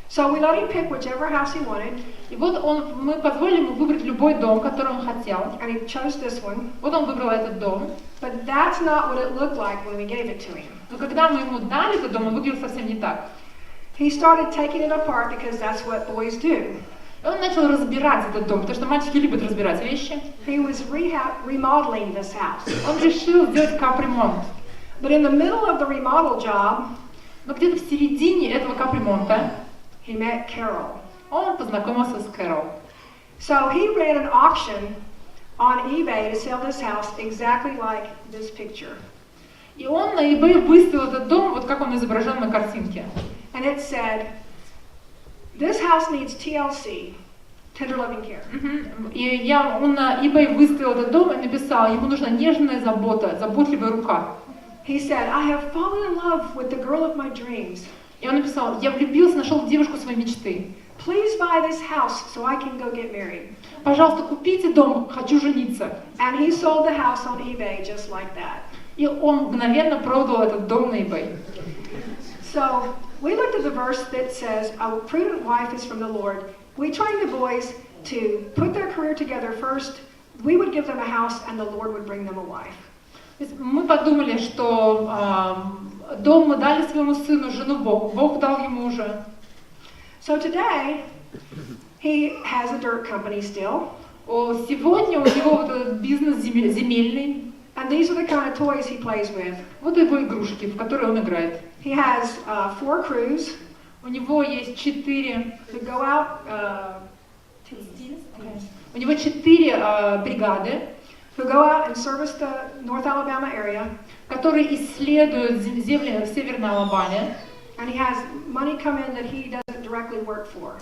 So we let him pick whichever house he wanted, И вот мы позволили ему выбрать любой дом, который он хотел. and he chose this one. Вот он выбрал этот дом. But that's not what it looked like when we gave it to him. Но когда мы ему дали этот дом, он выглядел совсем не так. He started taking it apart because that's what boys do. И он начал разбирать этот дом, потому что мальчики любят разбирать вещи. He was remodeling this house. Он решил сделать капремонт. But in the middle of the remodel job, Но где-то в середине этого капремонта he met Carol. он познакомился с Кэрол. So he ran an auction on eBay to sell this house exactly like this picture. И он на eBay выставил этот дом, вот как он изображен на картинке. And it said, this house needs TLC, tender loving care. И он на eBay выставил этот дом и написал, ему нужна нежная забота, заботливая рука. He said, I have fallen in love with the girl of my dreams. И он написал, я влюбился, нашел девушку своей мечты. Please buy this house so I can go get married. Пожалуйста, купите дом, хочу жениться. And he sold the house on eBay just like that. И он мгновенно продал этот дом на eBay. So we looked at the verse that says, a prudent wife is from the Lord. We trained the boys to put their career together first. We would give them a house and the Lord would bring them a wife. Мы подумали, что дом мы дали своему сыну, жену Богу, Бог дал ему уже. So today, he has a dirt company still. Сегодня у него вот этот бизнес земельный. And these are the kind of toys he plays with. Вот его игрушки, в которые он играет. He has 4 crews У него есть 4... who go out. У него 4 бригады, Who go out and service the North Alabama area. которые исследуют земли в Северной Алабаме. And he has money come in that he doesn't directly work for.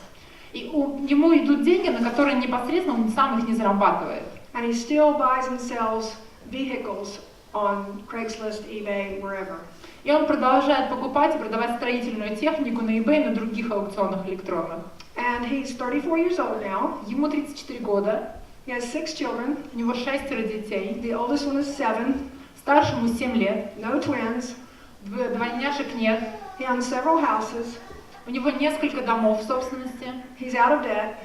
И ему идут деньги, на которые непосредственно он сам их не зарабатывает. And he still buys and sells vehicles on Craigslist, eBay, wherever. И он продолжает покупать и продавать строительную технику на eBay и на других аукционах электронных. And he's 34 years old now. Ему 34 года. He has 6 children. У него 6 детей. The oldest one is 7. Старшему 7 лет. No twins. Двойняшек нет. He owns several houses. У него несколько домов в собственности. He's out of debt.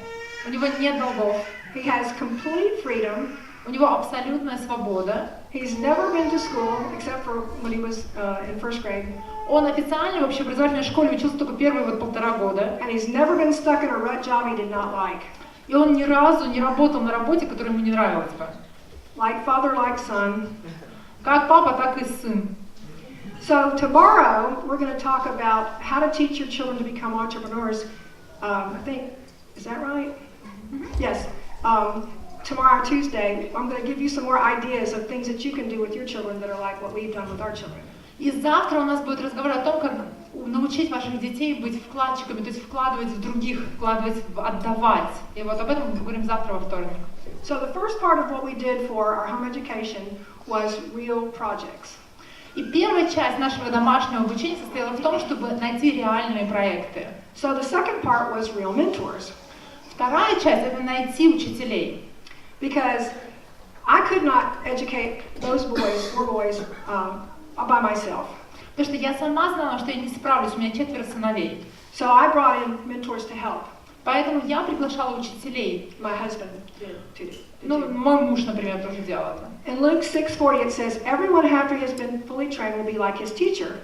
У него нет долгов. He has complete freedom. У него абсолютная свобода. He's never been to school except for when he was in first grade. Он официально в общеобразовательной школе учился только первые 1,5 года. And he's never been stuck in a rut job he did not like. И он ни разу не работал на работе, которая ему не нравилась бы. Like father, like son. Как папа, так и сын. So tomorrow we're going to talk about how to teach your children to become entrepreneurs. I think, is that right? Yes. Tomorrow, Tuesday, I'm going to give you some more ideas of things that you can do with your children that are like what we've done with our children. И завтра у нас будет разговор о том, как научить ваших детей быть вкладчиками, то есть вкладывать в других, вкладывать, отдавать. И вот об этом мы поговорим завтра во вторник. So the first part of what we did for our home education was real projects. И первая часть нашего домашнего обучения состояла в том, чтобы найти реальные проекты. So the second part was real mentors. Вторая часть — это найти учителей. Because I could not educate those boys, 4 boys, by myself. Потому что я сама знала, что я не справлюсь, у меня 4 сыновей. So I brought in mentors to help. Поэтому я приглашала учителей. My husband did too. Ну, мой муж, например, тоже делал это. In Luke 6:40 it says, "Everyone after he has been fully trained will be like his teacher."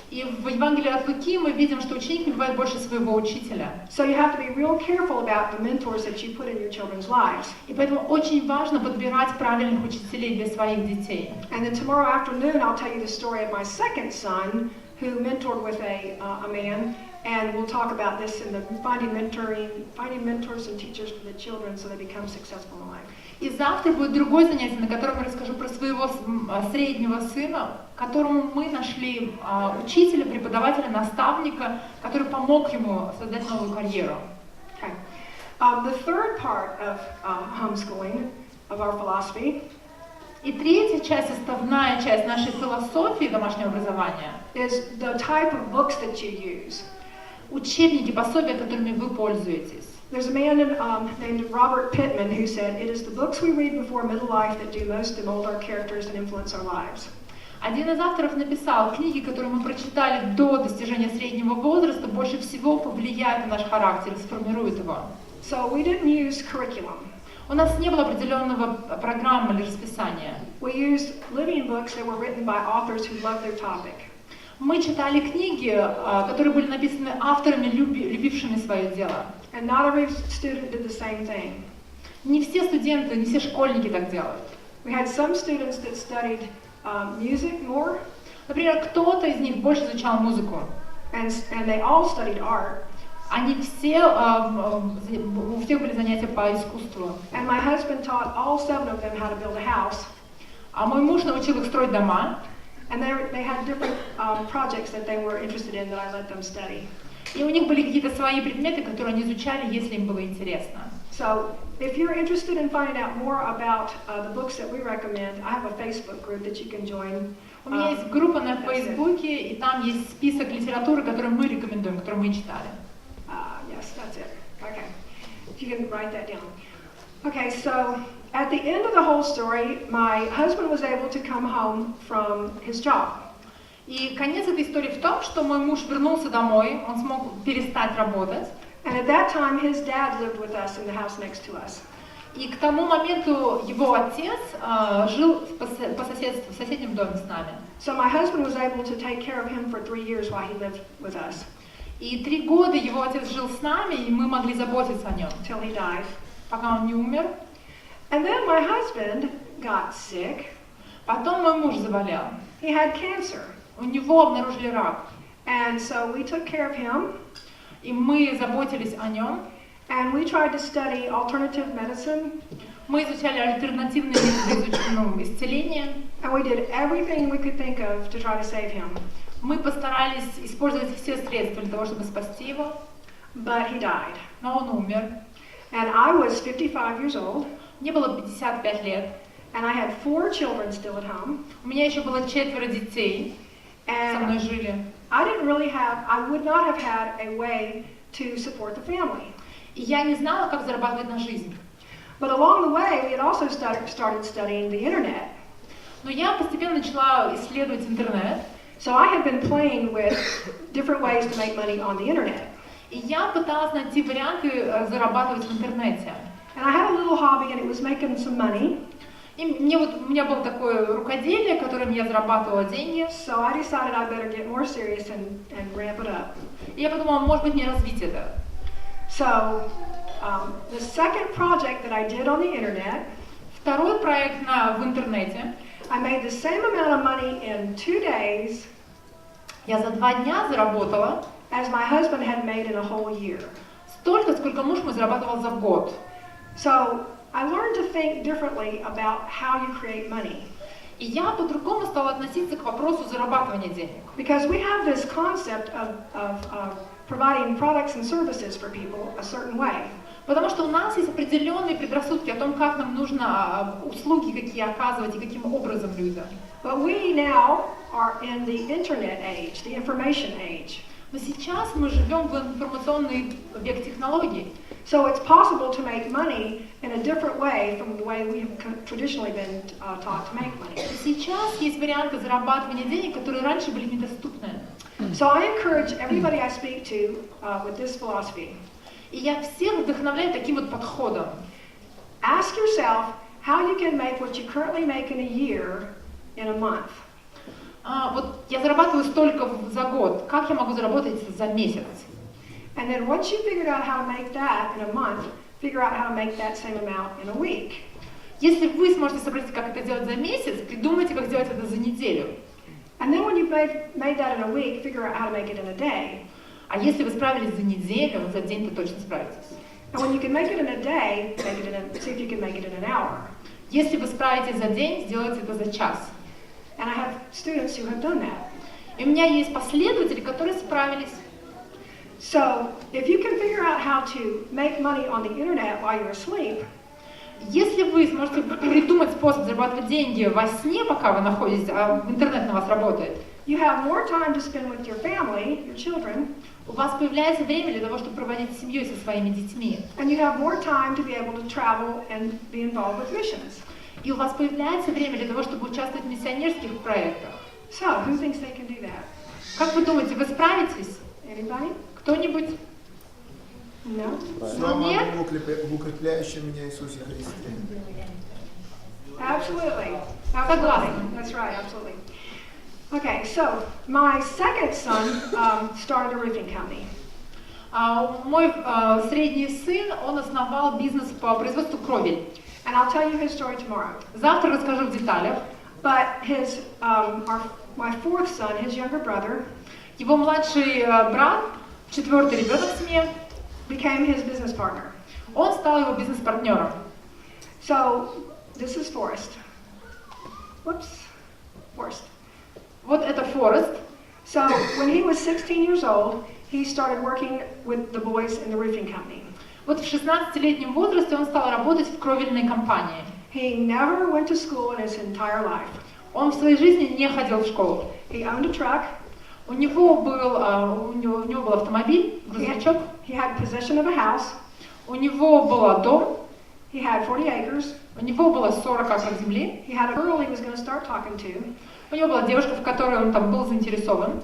И в Евангелии от Луки мы видим, что ученик не бывает больше своего учителя. So you have to be real careful about the mentors that you put in your children's lives. И поэтому очень важно подбирать правильных учителей для своих детей. And then tomorrow afternoon I'll tell you the story of my second son who mentored with a man, and we'll talk about this in the finding mentors and teachers for the children so they become successful in life. И завтра будет другое занятие, на котором я расскажу про своего среднего сына, которому мы нашли учителя, преподавателя, наставника, который помог ему создать новую карьеру. Okay. The third part of homeschooling, of our philosophy, И третья часть, составная часть нашей философии домашнего образования, is the type of books that you use. учебники, пособия, которыми вы пользуетесь. There's a man named Robert Pittman who said, "It is the books we read before middle life that do most to mold our characters and influence our lives." Один из авторов написал, книги, которые мы прочитали до достижения среднего возраста, больше всего повлияют на наш характер и сформируют его. So we didn't use curriculum. У нас не было определенного программы или расписания. We used living books that were written by authors who loved their topic. Мы читали книги, которые были написаны авторами, любившими свое дело. And not every student did the same thing. Не все студенты, не все школьники так делают. We had some students that studied music more. Например, кто-то из них больше изучал музыку. And they all studied art. Они все, у всех были занятия по искусству. And my husband taught all 7 of them how to build a house. А мой муж научил их строить дома. And they had different projects that they were interested in that I let them study. И у них были какие-то свои предметы, которые они изучали, если им было интересно. So, if you're interested in finding out more about the books that we recommend, I have a Facebook group that you can join. У меня есть группа на Фейсбуке, и там есть список литературы, которую мы рекомендуем, которую мы читали. Yes, that's it. Okay. You can write that down. Okay, so at the end of the whole story, my husband was able to come home from his job. И конец этой истории в том, что мой муж вернулся домой, он смог перестать работать. And at that time, his dad lived with us in the house next to us. И к тому моменту его отец жил по соседству, в соседнем доме с нами. So my husband was able to take care of him for 3 years while he lived with us. И 3 года его отец жил с нами, и мы могли заботиться о нем, Till he died. пока он не умер. And then my husband got sick. Потом мой муж заболел. He had cancer. У него обнаружили рак. And so we took care of him. И мы заботились о нем. And we tried to study alternative medicine. Мы изучали альтернативные методы исцеления. And we did everything we could think of to try to save him. Мы постарались использовать все средства для того, чтобы спасти его. But he died. Но он умер. And I was 55 years old. Мне было 55 лет. And I had 4 children still at home. У меня еще было 4 детей. Со мной And жили. I would not have had a way to support the family. И я не знала, как зарабатывать на жизнь. But along the way, we had also started studying the internet. Но я постепенно начала исследовать интернет. So I had been playing with different ways to make money on the internet. И я пыталась найти варианты зарабатывать в интернете. And I had a little hobby, and it was making some money. И у меня было такое рукоделие, которым я зарабатывала деньги. So I decided I better get more serious and ramp it up. И я подумала, может быть, мне развить это. So the second project that I did on the internet, Второй проект в интернете. I made the same amount of money in 2 days Я за 2 дня заработала as my husband had made in a whole year. столько, сколько муж мой зарабатывал за год. So I learned to think differently about how you create money. И я по-другому стала относиться к вопросу зарабатывания денег. Because we have this concept of providing products and services for people a certain way. Потому что у нас есть определенные предрассудки о том, как нам нужно услуги какие оказывать и каким образом людям. But we now are in the internet age, the information age. Но сейчас мы живем в информационный век технологий. So it's possible to make money in a different way from the way we have traditionally been taught to make money. Сейчас есть варианты зарабатывания денег, которые раньше были недоступны. So I encourage everybody I speak to with this philosophy. И я всех вдохновляю таким вот подходом. Ask yourself how you can make what you currently make in a year in a month. Вот я зарабатываю столько за год, как я могу заработать за месяц? And then once you figured out how to make that in a month, figure out how to make that same amount in a week. Если вы сможете сообразить, как это делать за месяц, придумайте, как сделать это за неделю. And then when you've made that in a week, figure out how to make it in a day. А если вы справились за неделю, за день вы точно справитесь. And when you can make it in a day, see if you can make it in an hour. Если вы справитесь за день, сделайте это за час. And I have students who have done that. И у меня есть последователи, которые справились. So, if you can figure out how to make money on the internet while you're asleep, если вы сможете придумать способ зарабатывать деньги во сне, пока вы находитесь, а интернет на вас работает, you have more time to spend with your family, your children, у вас появляется время для того, чтобы проводить с семьей, со своими детьми. and you have more time to be able to travel and be involved with missions. И у вас появляется время для того, чтобы участвовать в миссионерских проектах. So, who thinks they can do that? Как вы думаете, вы справитесь? Anybody? Кто-нибудь? No? Слава Нет? в укрепляющем меня Иисусе Христе. Absolutely. Согласна. That's right, absolutely. Okay, so my second son started a roofing company. Мой средний сын, он основал бизнес по производству кровель. And I'll tell you his story tomorrow. Завтра расскажу в деталях. But my fourth son, his younger brother, Его младший брат, 4-й ребенок в семье, became his business partner. он стал его бизнес-партнером. So this is Forrest. Whoops, Forrest. Вот это Форест. So when he was 16 years old, he started working with the boys in the roofing company. Вот в 16-летнем возрасте он стал работать в кровельной компании. He never went to school in his entire life. Он в своей жизни не ходил в школу. He owned a truck. У него был автомобиль, грузовичок. He had possession of a house. У него был дом. He had 40 acres. У него было 40 акров земли. He had a girl he was going to start talking to. У него была девушка, в которой он там был заинтересован.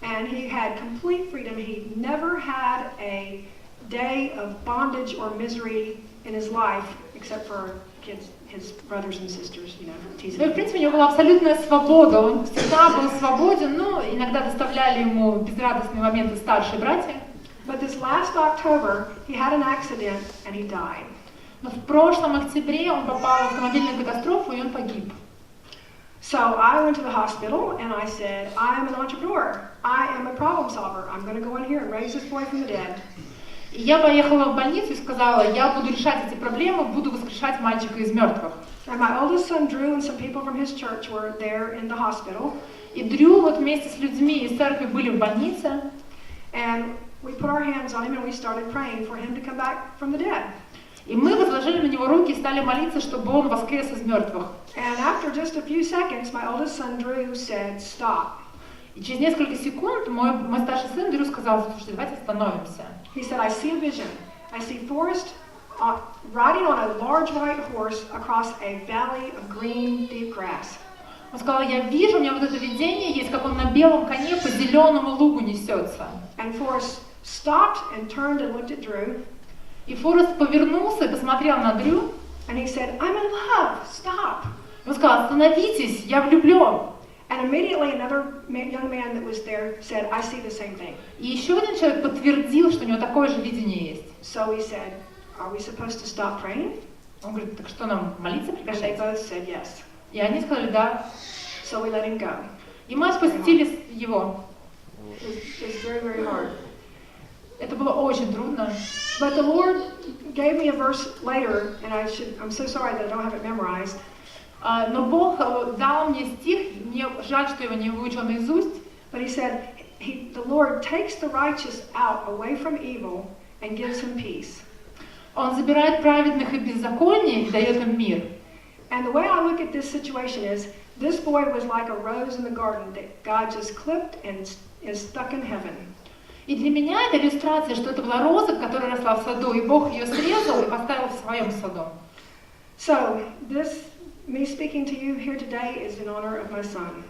And he had complete freedom. He never had a day of bondage or misery in his life, except for his brothers and sisters, you know, teasing И, в принципе, у него была абсолютная свобода. Он всегда был свободен, но иногда доставляли ему безрадостные моменты старшие братья. But this last October, he had an accident and he died. Но в прошлом октябре он попал в автомобильную катастрофу, и он погиб. So I went to the hospital and I said, I am an entrepreneur. I am a problem solver. I'm going to go in here and raise this boy from the dead. И я поехала в больницу и сказала, я буду решать эти проблемы, буду воскрешать мальчика из мертвых. And my oldest son, Drew, and some people from his church were there in the hospital. И Дрю вот вместе с людьми из церкви были в больнице. And we put our hands on him and we started praying for him to come back from the dead. И мы возложили на него руки и стали молиться, чтобы он воскрес из мертвых. And after just a few seconds, my oldest son, Drew, said, stop. И через несколько секунд мой старший сын Дрю сказал, слушайте, давайте остановимся. He said, I see a vision. I see Forrest riding on a large white horse across a valley of green, deep grass. Он сказал, я вижу, у меня вот это видение есть, как он на белом коне по зеленому лугу несется. And Forrest stopped and turned and looked at Drew. И Форест повернулся и посмотрел на Дрю. And he said, I'm in love, stop. Он сказал, остановитесь, я влюблен. And immediately another young man that was there said, I see the same thing. И еще один человек подтвердил, что у него такое же видение есть. So he said, are we supposed to stop praying? Он говорит, так что нам молиться And they прекращать? both said yes. И они сказали, да. So we let him go. И мы отпустили его. It's very, very hard. Это было очень трудно. But the Lord gave me a verse later, and I'm so sorry that I don't have it memorized. Но Бог дал мне стих, мне жаль, что его не выучил наизусть. But he said, the Lord takes the righteous out away from evil and gives him peace. Он забирает праведных и беззаконие и дает им мир. And the way I look at this situation is, this boy was like a rose in the garden that God just clipped and is stuck in heaven. И для меня это иллюстрация, что это была роза, которая росла в саду, и Бог ее срезал и поставил в своем саду. So, me speaking to you here today is in honor of my son.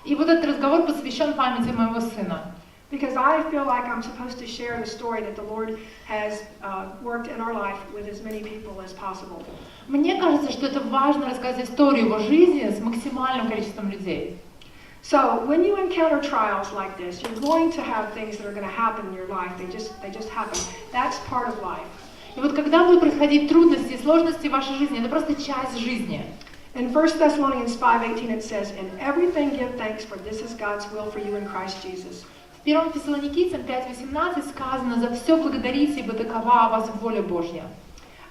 И вот этот разговор посвящен памяти моего сына. Because I feel like I'm supposed to share the story that the Lord has worked in our life with as many people as possible. Мне кажется, что это важно рассказать историю его жизни с максимальным количеством людей. So when you encounter trials like this, you're going to have things that are going to happen in your life. They just happen. That's part of life. И вот когда будут происходить трудности и сложности в вашей жизни, это просто часть жизни. In 1 Thessalonians 5:18 it says, "In everything give thanks, for this is God's will for you in Christ Jesus." В 1 Фессалоникийцам 5:18 сказано: «За все благодарите, ибо такова о вас воля Божья».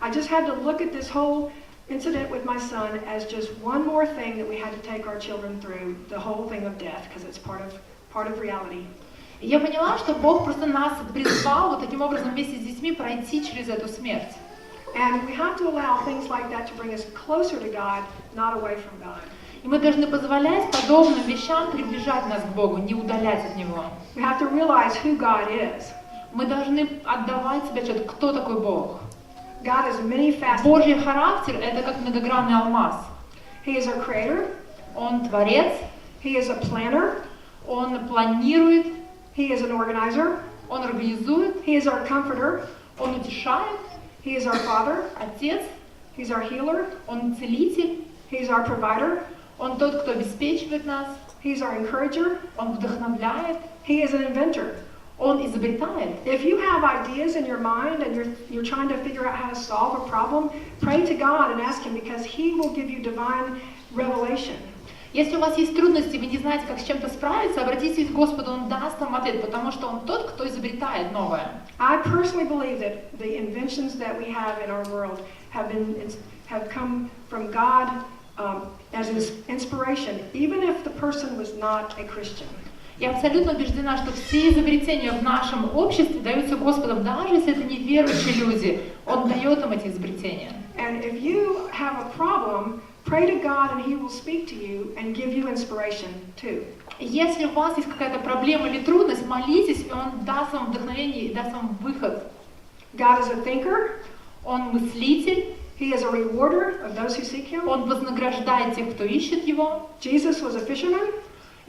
I just had to look at this whole incident with my son as just one more thing that we had to take our children through, the whole thing of death, because it's part of reality. И я поняла, что Бог просто нас призвал вот таким образом вместе с детьми пройти через эту смерть. And we have to allow things like that to bring us closer to God, not away from God. И мы должны позволять подобным вещам приближать нас к Богу, не удалять от Него. We have to realize who God is. Мы должны отдавать себе отчет, кто такой Бог. God is many-faceted. Божий характер — это как многогранный алмаз. He is our creator. Он творец, He is a planner. он планирует, He is an organizer. он организует, He is our comforter. он утешает, He is our father. отец, He's our healer. он целитель, He's our provider. он тот, кто обеспечивает нас, He's our encourager. он вдохновляет, He is an inventor. он изобретает. If you have ideas in your mind and you're trying to figure out how to solve a problem, pray to God and ask Him, because He will give you divine revelation. Если у вас есть трудности, вы не знаете, как с чем-то справиться, обратитесь к Господу, Он даст вам ответ, потому что Он тот, кто изобретает новое. I personally believe that the inventions that we have in our world have come from God as an inspiration, even if the person was not a Christian. Я абсолютно убеждена, что все изобретения в нашем обществе даются Господом, даже если это неверующие люди. Он дает им эти изобретения. And if you have a problem, pray to God and He will speak to you and give you inspiration too. Если у вас есть какая-то проблема или трудность, молитесь, и Он даст вам вдохновение и даст вам выход. God is a thinker. Он мыслитель. He is a rewarder of those who seek Him. Он вознаграждает тех, кто ищет Его. Jesus was a fisherman.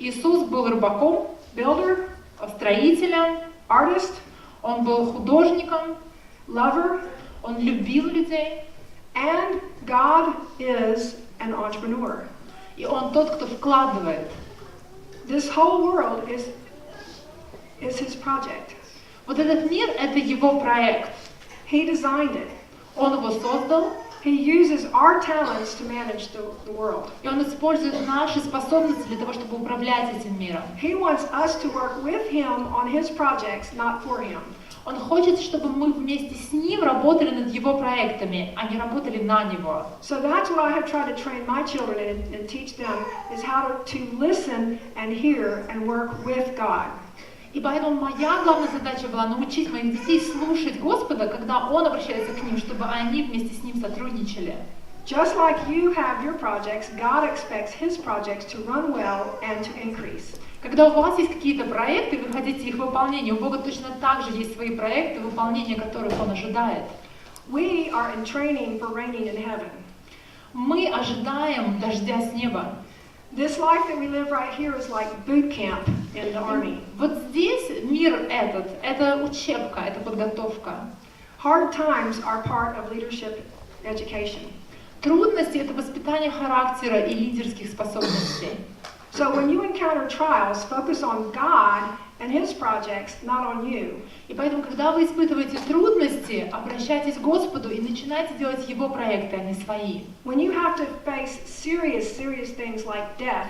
Иисус был рыбаком, Builder. строителем, Artist. Он был художником, Lover. Он любил людей. And God is an entrepreneur. И Он тот, кто вкладывает. This whole world is His project. Вот этот мир — это Его проект. He designed it. Он его создал. He uses our talents to manage the world. И Он использует наши способности для того, чтобы управлять этим миром. He wants us to work with Him on His projects, not for Him. Он хочет, чтобы мы вместе с Ним работали над Его проектами, а не работали на Него. So that's what I have tried to train my children and teach them, is how to listen and hear and work with God. И поэтому моя главная задача была научить моих детей слушать Господа, когда Он обращается к ним, чтобы они вместе с Ним сотрудничали. Just like you have your projects, God expects His projects to run well and to increase. Когда у вас есть какие-то проекты, вы хотите их выполнения, у Бога точно так же есть свои проекты, выполнение которых Он ожидает. We are in training for reigning in heaven. Мы ожидаем дождя с неба. This life that we live right here is like boot camp in the army. Вот здесь мир этот, это учебка, это подготовка. Hard times are part of leadership education. Трудности — это воспитание характера и лидерских способностей. So when you encounter trials, focus on God and His projects, not on you. И поэтому, когда вы испытываете трудности, обращайтесь к Господу и начинайте делать Его проекты, а не свои. When you have to face serious things like death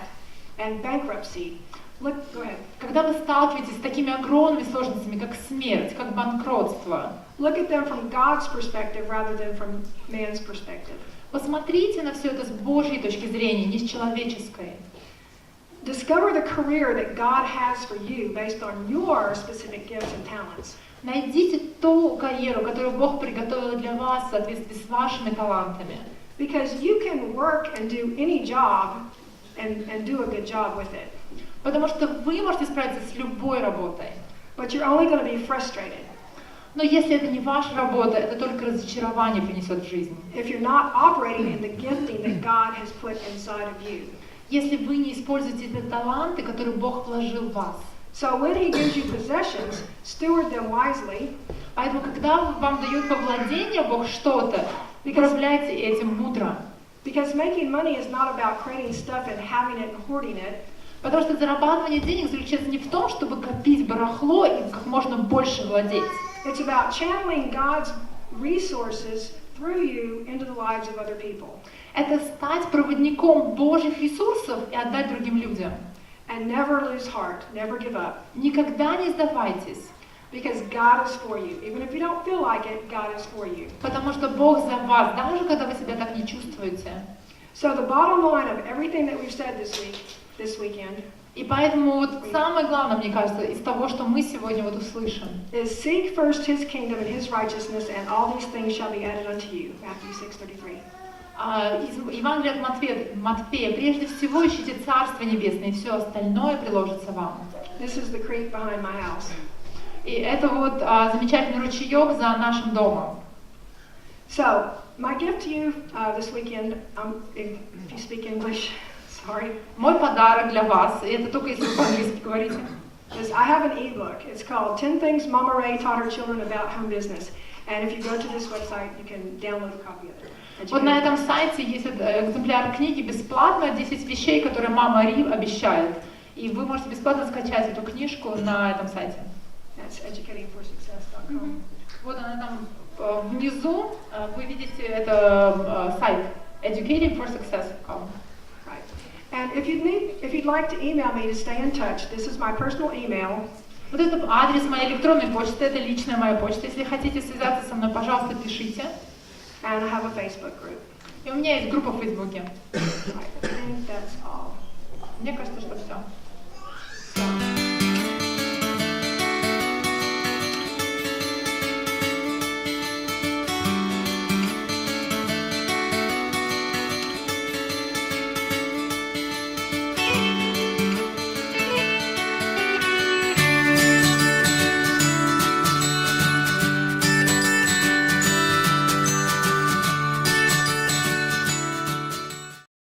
and bankruptcy, go ahead. Когда вы сталкиваетесь с такими огромными сложностями, как смерть, как банкротство, Look at them from God's perspective rather than from man's perspective. посмотрите на все это с Божьей точки зрения, не с человеческой. Discover the career that God has for you based on your specific gifts and talents. Найдите ту карьеру, которую Бог приготовил для вас в соответствии с вашими талантами. Because you can work and do any job and do a good job with it. Потому что вы можете справиться с любой работой. But you're only going to be frustrated Но если это не ваша работа, это только разочарование принесет в жизнь. if you're not operating in the gifting that God has put inside of you. Если вы не используете эти таланты, которые Бог вложил в вас. So when He gives you possessions, steward them wisely. Поэтому, когда вам дает во владение Бог что-то, управляйте этим мудро. Because making money is not about creating stuff and having it and hoarding it. Потому что зарабатывание денег заключается не в том, чтобы копить барахло и как можно больше владеть. It's about channeling God's resources through you into the lives of other people. Это стать проводником Божьих ресурсов и отдать другим людям. And never lose heart, never give up. Никогда не сдавайтесь. Because God is for you. Even if you don't feel like it, God is for you. Потому что Бог за вас, даже когда вы себя так не чувствуете. So the bottom line of everything that we've said this weekend, И поэтому вот самое главное, мне кажется, из того, что мы сегодня вот услышим, is seek first His kingdom and His righteousness, and all these things shall be added unto you. Matthew 6:33. из Евангелия от Матфея, прежде всего ищите Царство Небесное, и все остальное приложится вам. This is the creek behind my house. И это вот замечательный ручеек за нашим домом. So my gift to you this weekend, if you speak English, sorry, Мой подарок для вас, и это только если вы по-английски говорите, is I have an ebook. It's called 10 Things Mama Ray Taught Her Children About Home Business. And if you go to this website, you can download a copy of it. Вот на этом сайте есть экземпляр книги бесплатно, 10 вещей, которые мама Ри обещает. И вы можете бесплатно скачать эту книжку на этом сайте. That's educatingforsuccess.com. Вот она там внизу, вы видите, это сайт educatingforsuccess.com. Right. And if you'd like to email me to stay in touch, this is my personal email. Вот это адрес моей электронной почты, это личная моя почта. Если хотите связаться со мной, пожалуйста, пишите. And I have a Facebook group. И у меня есть группа в Фейсбуке. Right. I think that's all. Мне кажется, что все.